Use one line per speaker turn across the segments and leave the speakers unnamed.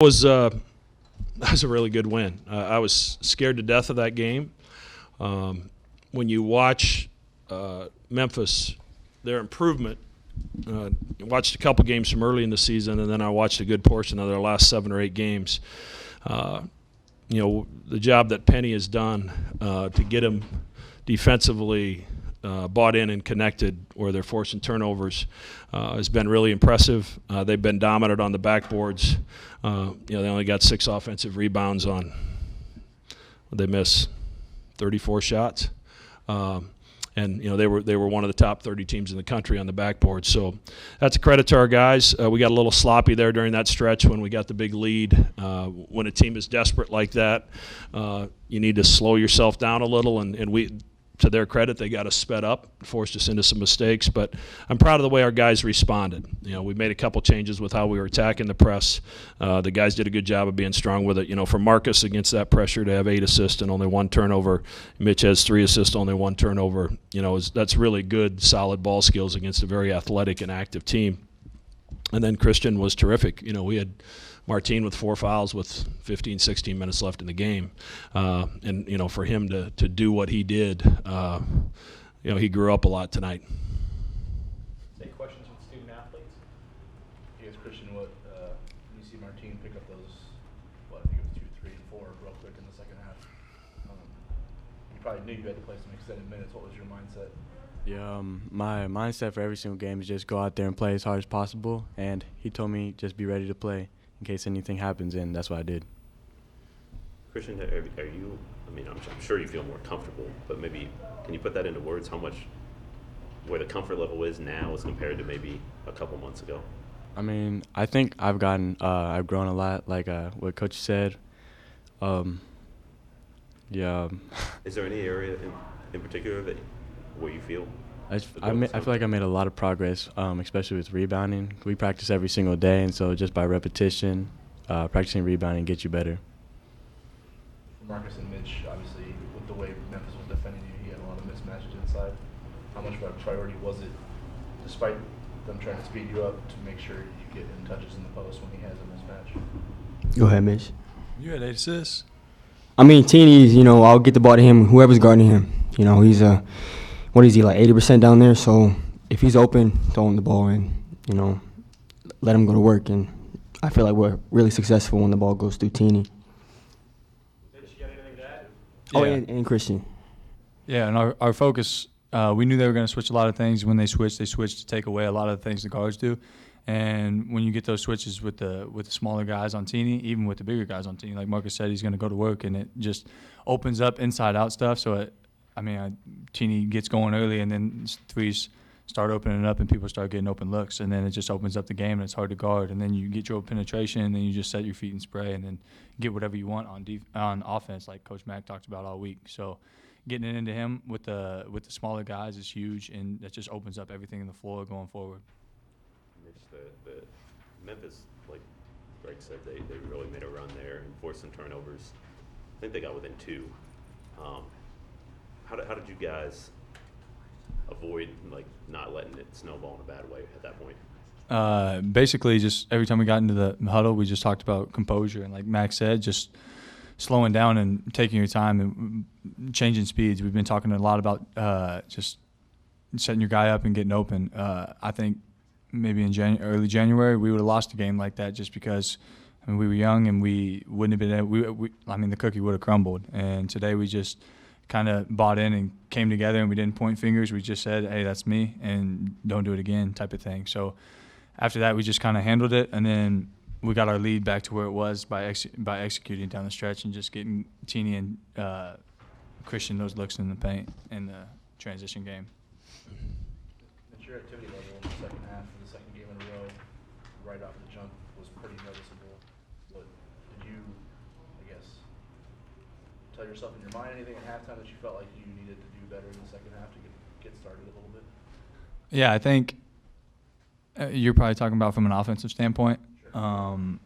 That was a really good win. I was scared to death of that game. When you watch Memphis, their improvement, watched a couple games from early in the season, and then I watched a good portion of their last 7 or 8 games. The job that Penny has done to get them defensively bought in and connected where they're forcing turnovers has been really impressive. They've been dominant on the backboards. They only got 6 offensive rebounds on, they miss 34 shots. And they were one of the top 30 teams in the country on the backboard. So that's a credit to our guys. We got a little sloppy there during that stretch when we got the big lead. When a team is desperate like that, you need to slow yourself down a little, and we, to their credit, they got us sped up, forced us into some mistakes. But I'm proud of the way our guys responded. We made a couple changes with how we were attacking the press. The guys did a good job of being strong with it. For Marcus against that pressure to have 8 assists and only 1 turnover. Mitch has 3 assists, only 1 turnover. That's really good, solid ball skills against a very athletic and active team. And then Christian was terrific. We had Martine with 4 fouls with 15, 16 minutes left in the game. And for him to do what he did, he grew up a lot tonight.
Any questions from student athletes? I guess, Christian, when you see Martine pick up those, I think it was 2, 3, and 4 real quick in the second half. You probably knew you had to play some extended minutes. What was your mindset?
Yeah, my mindset for every single game is just go out there and play as hard as possible. And he told me just be ready to play in case anything happens, and that's what I did.
Christian, are you, I'm sure you feel more comfortable, but maybe can you put that into words, where the comfort level is now as compared to maybe a couple months ago?
I think I've grown a lot, like what Coach said. Yeah.
Is there any area in particular where you feel?
I feel like I made a lot of progress, especially with rebounding. We practice every single day, and so just by repetition, practicing rebounding gets you better.
Marcus and Mitch, obviously, with the way Memphis was defending you, he had a lot of mismatches inside. How much of a priority was it, despite them trying to speed you up, to make sure you get in touches in the post when he has a mismatch?
Go ahead, Mitch.
You had 8 assists.
Teeny's, I'll get the ball to him, whoever's guarding him. He's what is he, like 80% down there? So if he's open, throw him the ball and, let him go to work. And I feel like we're really successful when the ball goes through Teeny. Oh,
Yeah.
and Christian.
Yeah, and our focus, we knew they were going to switch a lot of things. When they switched to take away a lot of the things the guards do. And when you get those switches with the smaller guys on Teeny, even with the bigger guys on Teeny, like Marcus said, he's going to go to work, and it just opens up inside-out stuff. So, Teeny gets going early, and then threes start opening up, and people start getting open looks, and then it just opens up the game, and it's hard to guard. And then you get your penetration, and then you just set your feet and spray, and then get whatever you want on offense, like Coach Mack talked about all week. So getting it into him with the smaller guys is huge, and that just opens up everything in the floor going forward.
The Memphis, like Greg said, they really made a run there and forced some turnovers. I think they got within 2. How did you guys avoid not letting it snowball in a bad way at that point?
Basically, just every time we got into the huddle, we just talked about composure, and like Max said, just slowing down and taking your time and changing speeds. We've been talking a lot about just setting your guy up and getting open. I think maybe in early January we would have lost a game like that just because we were young and we wouldn't have been able, the cookie would have crumbled. And today we just kind of bought in and came together, and we didn't point fingers. We just said, hey, that's me, and don't do it again type of thing. So after that, we just kind of handled it, and then we got our lead back to where it was by executing down the stretch and just getting Teeny and Christian those looks in the paint in the transition game.
But your activity level in the second half of the second game in a row, right off the jump, was pretty noticeable. But did you, tell yourself in your mind anything at halftime that you felt like you needed to do better in the second half to get started a little bit?
Yeah, I think you're probably talking about from an offensive standpoint.
Sure. Diving on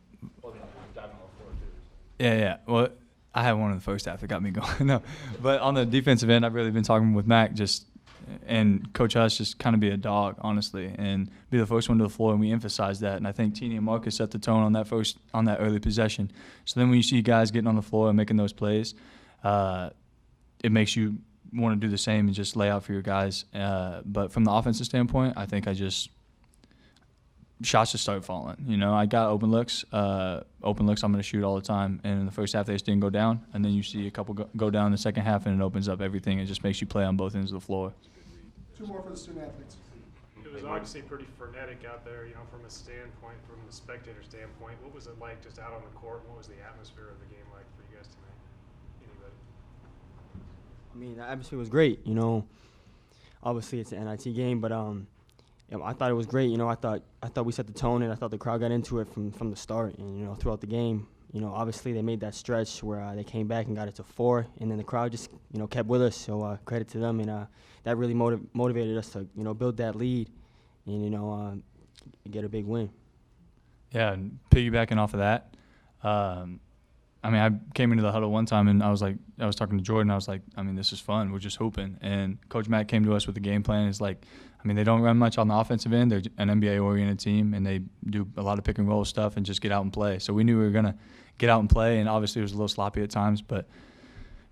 the floor too.
Yeah. Well, I had one in the first half that got me going. No, but on the defensive end, I've really been talking with Mac. Just and Coach Huss just kind of be a dog, honestly, and be the first one to the floor, and we emphasize that. And I think Teeny and Marcus set the tone on that early possession. So then when you see guys getting on the floor and making those plays, it makes you want to do the same and just lay out for your guys. But from the offensive standpoint, I think shots just started falling. You know, I got open looks. I'm going to shoot all the time. And in the first half, they just didn't go down. And then you see a couple go down in the second half, and it opens up everything. It just makes you play on both ends of the floor.
2 more for the student athletes.
It was obviously pretty frenetic out there, you know, from a standpoint, from the spectator standpoint. What was it like just out on the court? What was the atmosphere of the game like for you guys tonight? Anybody?
I mean, the atmosphere was great. You know, obviously it's an NIT game, but I thought it was great. You know, I thought we set the tone, and I thought the crowd got into it from the start. And you know, throughout the game, you know, obviously they made that stretch where they came back and got it to 4, and then the crowd just kept with us. So credit to them, and that really motivated us to build that lead, and get a big win.
Yeah, and piggybacking off of that, I mean, I came into the huddle one time, and I was talking to Jordan. I was like, I mean, this is fun. We're just hooping. And Coach Matt came to us with a game plan. It's like, I mean, they don't run much on the offensive end. They're an NBA-oriented team, and they do a lot of pick-and-roll stuff and just get out and play. So we knew we were going to get out and play, and obviously it was a little sloppy at times. But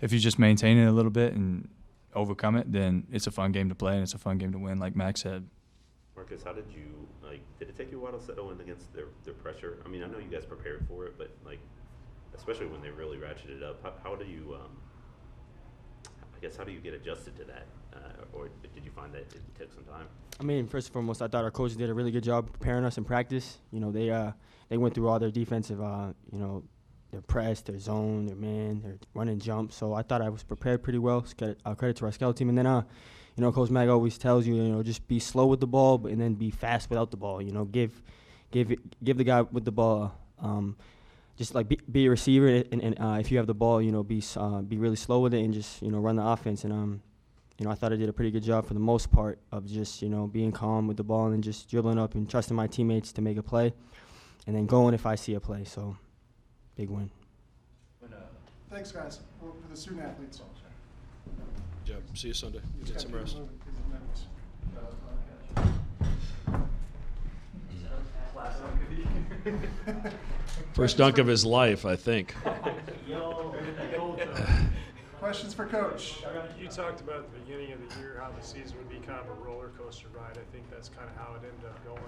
if you just maintain it a little bit and overcome it, then it's a fun game to play, and it's a fun game to win, like Max said.
Marcus, how did you, did it take you a while to settle in against their pressure? I mean, I know you guys prepared for it, but, especially when they really ratcheted up, how do you, how do you get adjusted to that? Or did you find that it took some time?
I mean, first and foremost, I thought our coaches did a really good job preparing us in practice. You know, they went through all their defensive, their press, their zone, their man, their run and jump. So I thought I was prepared pretty well. Credit to our scout team. And then, Coach Mag always tells you, just be slow with the ball, and then be fast without the ball. You know, give the guy with the ball, just be a receiver, and if you have the ball, be really slow with it and just run the offense. And I thought I did a pretty good job for the most part of just being calm with the ball and just dribbling up and trusting my teammates to make a play, and then going if I see a play. So, big win.
Thanks, guys. For the student athletes.
Yeah, see you Sunday. Get some rest. First dunk of his life, I think.
Questions for Coach?
You talked about at the beginning of the year how the season would be kind of a roller coaster ride. I think that's kind of how it ended up going.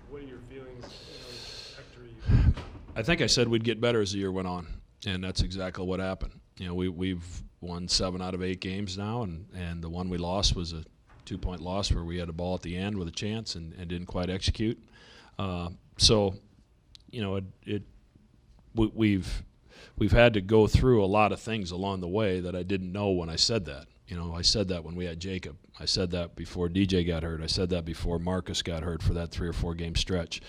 What are your feelings after you?
I think I said we'd get better as the year went on, and that's exactly what happened. We've won 7 out of 8 games now, and the one we lost was a 2-point loss where we had a ball at the end with a chance and didn't quite execute. We've had to go through a lot of things along the way that I didn't know when I said that. I said that when we had Jacob. I said that before DJ got hurt. I said that before Marcus got hurt for that 3 or 4 game stretch.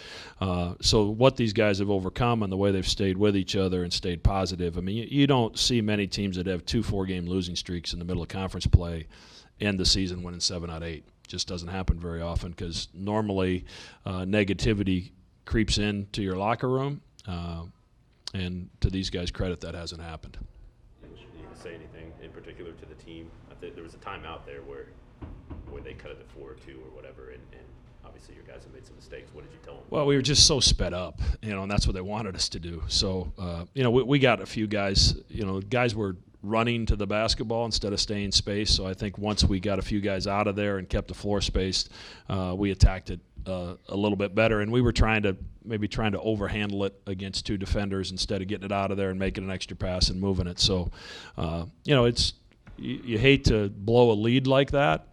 So what these guys have overcome and the way they've stayed with each other and stayed positive. I mean, you don't see many teams that have 2 4-game losing streaks in the middle of conference play end the season winning 7 out of 8. Just doesn't happen very often because normally negativity creeps into your locker room. And to these guys' credit, that hasn't happened.
Did you say anything in particular to the team? I think there was a time out there where they cut it to 4 or 2 or whatever, and obviously your guys have made some mistakes. What did you tell them?
Well, we were just so sped up, and that's what they wanted us to do. So, we got a few guys, guys were running to the basketball instead of staying in space. So I think once we got a few guys out of there and kept the floor spaced, we attacked it a little bit better. And we were trying to overhandle it against 2 defenders instead of getting it out of there and making an extra pass and moving it. So, you hate to blow a lead like that.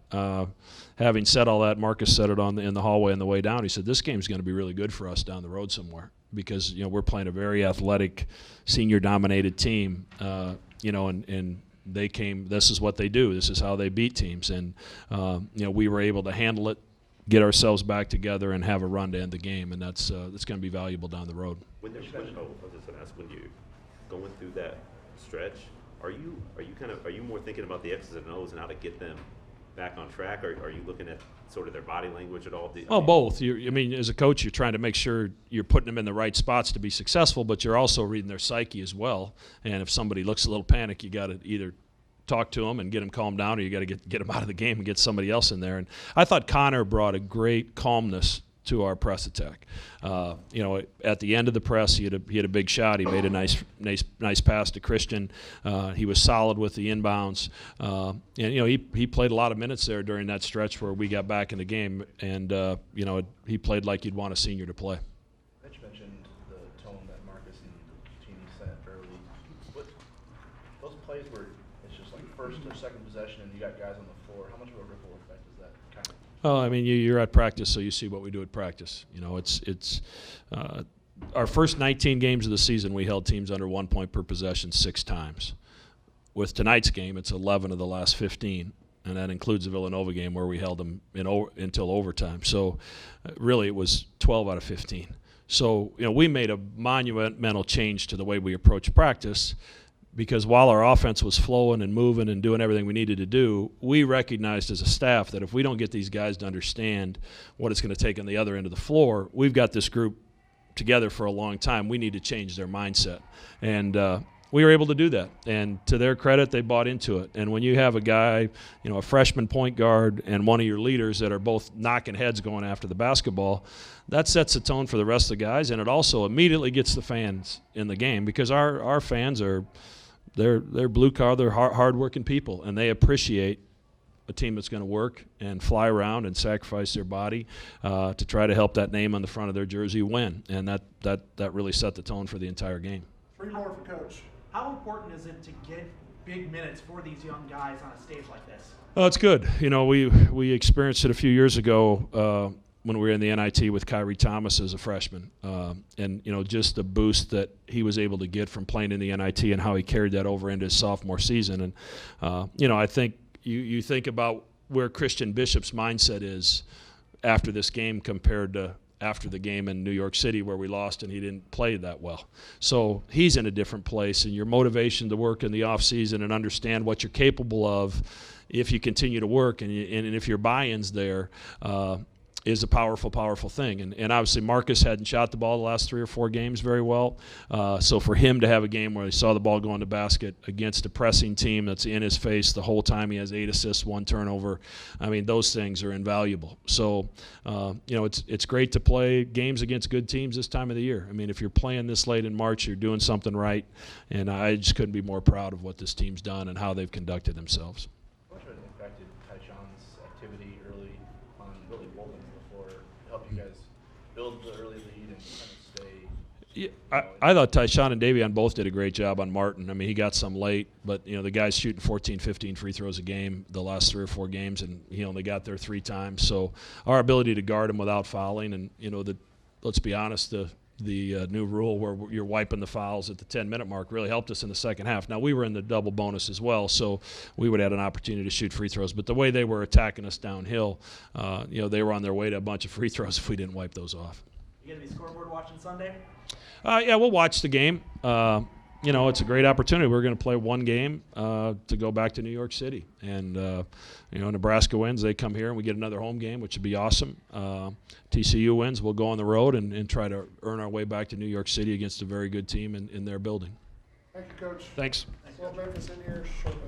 Having said all that, Marcus said it in the hallway on the way down. He said, this game's going to be really good for us down the road somewhere because, we're playing a very athletic, senior-dominated team, and they came, this is what they do. This is how they beat teams. And, we were able to handle it, get ourselves back together, and have a run to end the game. And that's going to be valuable down the road.
I was just going to ask, when you're going through that stretch, are you more thinking about the X's and O's and how to get them back on track, or are you looking at sort of their body language at all?
Both. As a coach, you're trying to make sure you're putting them in the right spots to be successful, but you're also reading their psyche as well. And if somebody looks a little panicked, you got to either talk to them and get them calmed down, or you got to get them out of the game and get somebody else in there. And I thought Connor brought a great calmness to our press attack. At the end of the press, he had a big shot. He made a nice pass to Christian. He was solid with the inbounds, and he played a lot of minutes there during that stretch where we got back in the game. And he played like you'd want a senior to play.
Mitch mentioned the tone that Marcus and Teeny set early. What those plays where it's just like first or second possession and you got guys on the floor. How much of a ripple effect is that kind of?
Well, I mean, you're at practice, so you see what we do at practice. It's our first 19 games of the season, we held teams under 1 point per possession 6 times. With tonight's game, it's 11 of the last 15, and that includes the Villanova game where we held them until overtime. So, really, it was 12 out of 15. So, we made a monumental change to the way we approach practice. Because while our offense was flowing and moving and doing everything we needed to do, we recognized as a staff that if we don't get these guys to understand what it's going to take on the other end of the floor, we've got this group together for a long time. We need to change their mindset. And we were able to do that. And to their credit, they bought into it. And when you have a guy, a freshman point guard and one of your leaders that are both knocking heads going after the basketball, that sets the tone for the rest of the guys. And it also immediately gets the fans in the game because our fans are – they're blue collar, they're hard-working people, and they appreciate a team that's going to work and fly around and sacrifice their body to try to help that name on the front of their jersey win. And that really set the tone for the entire game.
3 more for Coach.
How important is it to get big minutes for these young guys on a stage like this?
Oh, it's good. We experienced it a few years ago when we were in the NIT with Kyrie Thomas as a freshman. And just the boost that he was able to get from playing in the NIT and how he carried that over into his sophomore season. And, I think you think about where Christian Bishop's mindset is after this game compared to after the game in New York City where we lost and he didn't play that well. So he's in a different place, and your motivation to work in the offseason and understand what you're capable of if you continue to work and if your buy-in's there is a powerful, powerful thing. And obviously Marcus hadn't shot the ball the last 3 or 4 games very well. So for him to have a game where he saw the ball go in the basket against a pressing team that's in his face the whole time, he has 8 assists, 1 turnover. I mean, those things are invaluable. So, it's great to play games against good teams this time of the year. I mean, if you're playing this late in March, you're doing something right. And I just couldn't be more proud of what this team's done and how they've conducted themselves.
How much of it impacted Tyshawn's activity early on really both ends of the floor to help you guys build the early lead and kind of stay?
Yeah, I thought Tyshawn and Davion both did a great job on Martin. I mean, he got some late, but, the guy's shooting 14, 15 free throws a game the last 3 or 4 games, and he only got there 3 times. So our ability to guard him without fouling and, let's be honest, the new rule where you're wiping the fouls at the 10-minute mark really helped us in the second half. Now, we were in the double bonus as well, so we would have had an opportunity to shoot free throws. But the way they were attacking us downhill, they were on their way to a bunch of free throws if we didn't wipe those off.
You going to be scoreboard watching Sunday?
Yeah, we'll watch the game. It's a great opportunity. We're going to play 1 game to go back to New York City. And, Nebraska wins. They come here, and we get another home game, which would be awesome. TCU wins. We'll go on the road and try to earn our way back to New York City against a very good team in their building.
Thank you, Coach.
Thanks.
We'll have Memphis in here shortly.